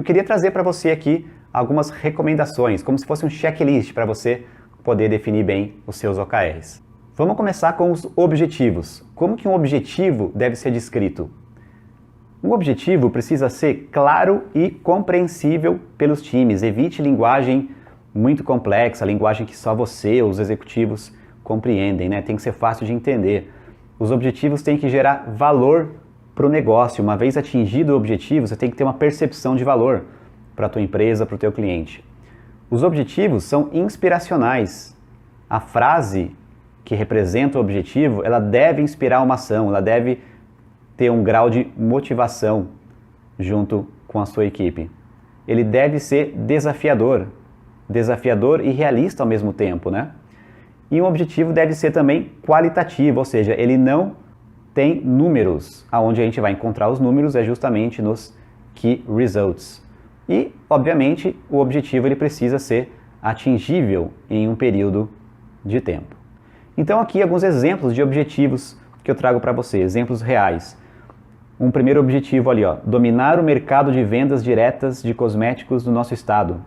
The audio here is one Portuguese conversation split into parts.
Eu queria trazer para você aqui algumas recomendações, como se fosse um checklist para você poder definir bem os seus OKRs. Vamos começar com os objetivos. Como que um objetivo deve ser descrito? Um objetivo precisa ser claro e compreensível pelos times. Evite linguagem muito complexa, linguagem que só você ou os executivos compreendem, né? Tem que ser fácil de entender. Os objetivos têm que gerar valor para o negócio. Uma vez atingido o objetivo, você tem que ter uma percepção de valor para a tua empresa, para o teu cliente. Os objetivos são inspiracionais. A frase que representa o objetivo, ela deve inspirar uma ação, ela deve ter um grau de motivação junto com a sua equipe. Ele deve ser desafiador e realista ao mesmo tempo, né? E um objetivo deve ser também qualitativo, ou seja, ele não tem números. Aonde a gente vai encontrar os números é justamente nos Key Results. E, obviamente, o objetivo ele precisa ser atingível em um período de tempo. Então aqui alguns exemplos de objetivos que eu trago para você, exemplos reais. Um primeiro objetivo ali, ó, dominar o mercado de vendas diretas de cosméticos do nosso estado.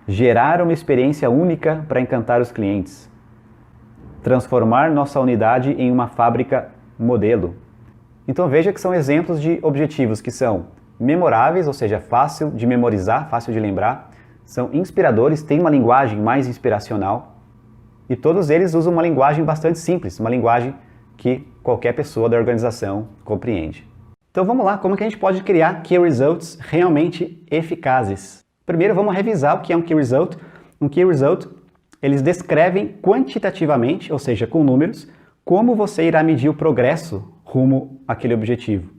Gerar uma experiência única para encantar os clientes. Transformar nossa unidade em uma fábrica modelo. Então veja que são exemplos de objetivos que são memoráveis, ou seja, fácil de memorizar, fácil de lembrar, são inspiradores, têm uma linguagem mais inspiracional e todos eles usam uma linguagem bastante simples, uma linguagem que qualquer pessoa da organização compreende. Então vamos lá, como que a gente pode criar Key Results realmente eficazes? Primeiro vamos revisar o que é um Key Result. Um Key Result, eles descrevem quantitativamente, ou seja, com números, como você irá medir o progresso rumo àquele objetivo.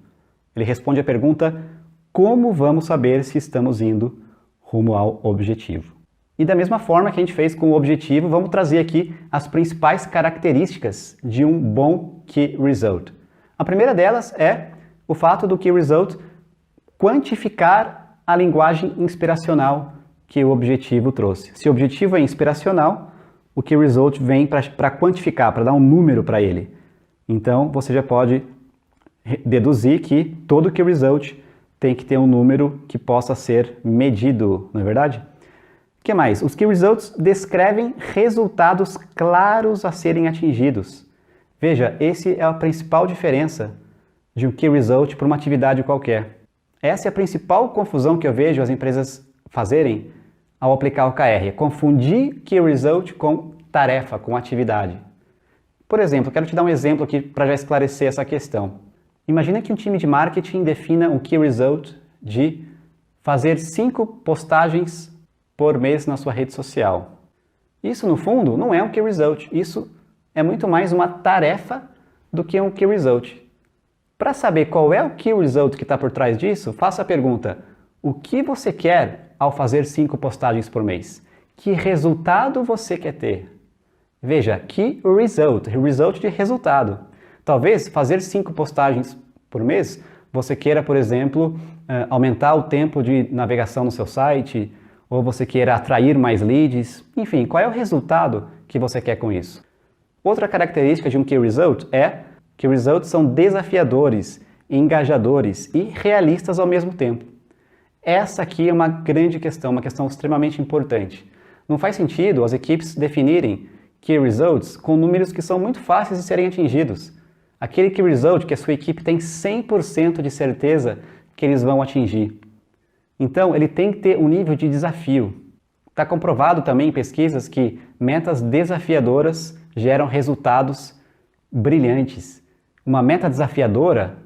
Ele responde a pergunta, como vamos saber se estamos indo rumo ao objetivo? E da mesma forma que a gente fez com o objetivo, vamos trazer aqui as principais características de um bom Key Result. A primeira delas é o fato do Key Result quantificar a linguagem inspiracional que o objetivo trouxe. Se o objetivo é inspiracional, o Key Result vem para quantificar, para dar um número para ele. Então, você já pode deduzir que todo Key Result tem que ter um número que possa ser medido, não é verdade? O que mais? Os Key Results descrevem resultados claros a serem atingidos. Veja, essa é a principal diferença de um Key Result para uma atividade qualquer. Essa é a principal confusão que eu vejo as empresas fazerem ao aplicar o OKR, é confundir Key Result com tarefa, com atividade. Por exemplo, quero te dar um exemplo aqui para já esclarecer essa questão. Imagina que um time de marketing defina um Key Result de fazer 5 postagens por mês na sua rede social. Isso, no fundo, não é um Key Result. Isso é muito mais uma tarefa do que um Key Result. Para saber qual é o Key Result que está por trás disso, faça a pergunta, o que você quer ao fazer 5 postagens por mês? Que resultado você quer ter? Veja, Key Result, result de resultado. Talvez fazer 5 postagens por mês, você queira, por exemplo, aumentar o tempo de navegação no seu site, ou você queira atrair mais leads, enfim, qual é o resultado que você quer com isso? Outra característica de um Key Result é que results são desafiadores, engajadores e realistas ao mesmo tempo. Essa aqui é uma grande questão, uma questão extremamente importante. Não faz sentido as equipes definirem Key Results com números que são muito fáceis de serem atingidos. Aquele Key Result que a sua equipe tem 100% de certeza que eles vão atingir. Então, ele tem que ter um nível de desafio. Está comprovado também em pesquisas que metas desafiadoras geram resultados brilhantes. Uma meta desafiadora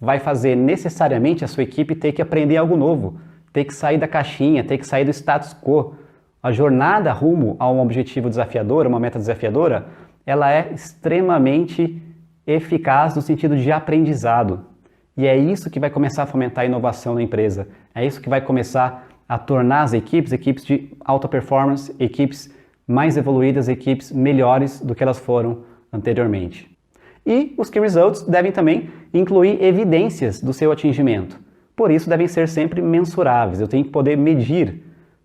vai fazer necessariamente a sua equipe ter que aprender algo novo, ter que sair da caixinha, ter que sair do status quo. A jornada rumo a um objetivo desafiador, uma meta desafiadora, ela é extremamente eficaz no sentido de aprendizado. E é isso que vai começar a fomentar a inovação na empresa. É isso que vai começar a tornar as equipes de alta performance, equipes mais evoluídas, equipes melhores do que elas foram anteriormente. E os Key Results devem também incluir evidências do seu atingimento. Por isso, devem ser sempre mensuráveis. Eu tenho que poder medir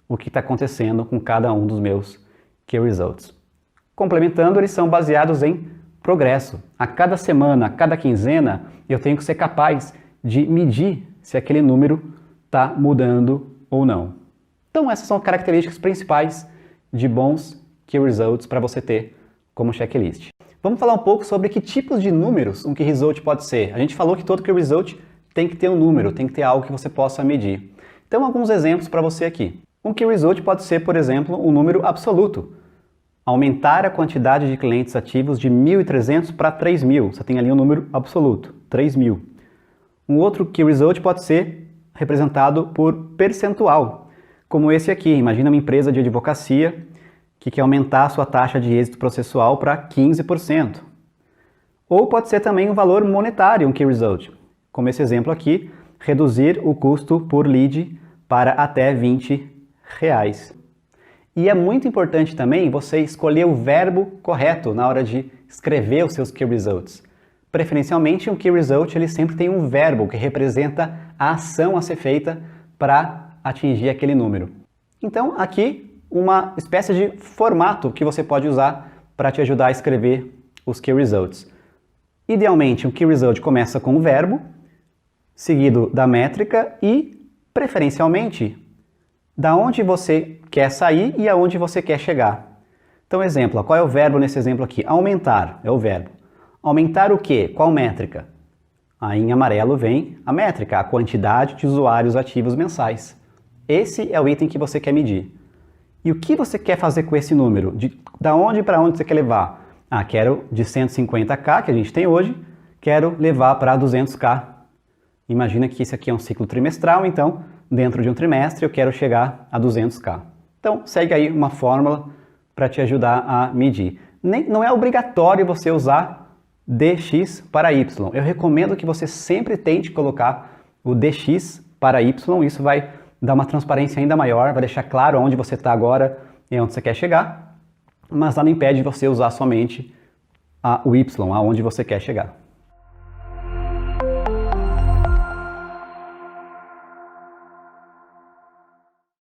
o que está acontecendo com cada um dos meus Key Results. Complementando, eles são baseados em progresso. A cada semana, a cada quinzena, eu tenho que ser capaz de medir se aquele número está mudando ou não. Então essas são características principais de bons Key Results para você ter como checklist. Vamos falar um pouco sobre que tipos de números um Key Result pode ser. A gente falou que todo Key Result tem que ter um número, tem que ter algo que você possa medir. Então alguns exemplos para você aqui. Um Key Result pode ser, por exemplo, um número absoluto. Aumentar a quantidade de clientes ativos de 1.300 para 3.000. Você tem ali um número absoluto, 3.000. Um outro Key Result pode ser representado por percentual, como esse aqui. Imagina uma empresa de advocacia que quer aumentar a sua taxa de êxito processual para 15%. Ou pode ser também um valor monetário, um Key Result. Como esse exemplo aqui, reduzir o custo por lead para até R$20. E é muito importante também você escolher o verbo correto na hora de escrever os seus Key Results. Preferencialmente, um Key Result ele sempre tem um verbo que representa a ação a ser feita para atingir aquele número. Então, aqui, uma espécie de formato que você pode usar para te ajudar a escrever os Key Results. Idealmente, um Key Result começa com o verbo, seguido da métrica e, preferencialmente, da onde você quer sair e aonde você quer chegar. Então, exemplo, qual é o verbo nesse exemplo aqui? Aumentar é o verbo. Aumentar o quê? Qual métrica? Aí em amarelo vem a métrica, a quantidade de usuários ativos mensais. Esse é o item que você quer medir. E o que você quer fazer com esse número? Da onde para onde você quer levar? Quero de 150k, que a gente tem hoje, quero levar para 200k. Imagina que esse aqui é um ciclo trimestral, então, dentro de um trimestre, eu quero chegar a 200k. Então, segue aí uma fórmula para te ajudar a medir. Não é obrigatório você usar dx para y. Eu recomendo que você sempre tente colocar o dx para y, isso vai dar uma transparência ainda maior, vai deixar claro onde você está agora e onde você quer chegar, mas nada impede você usar somente o y, aonde você quer chegar.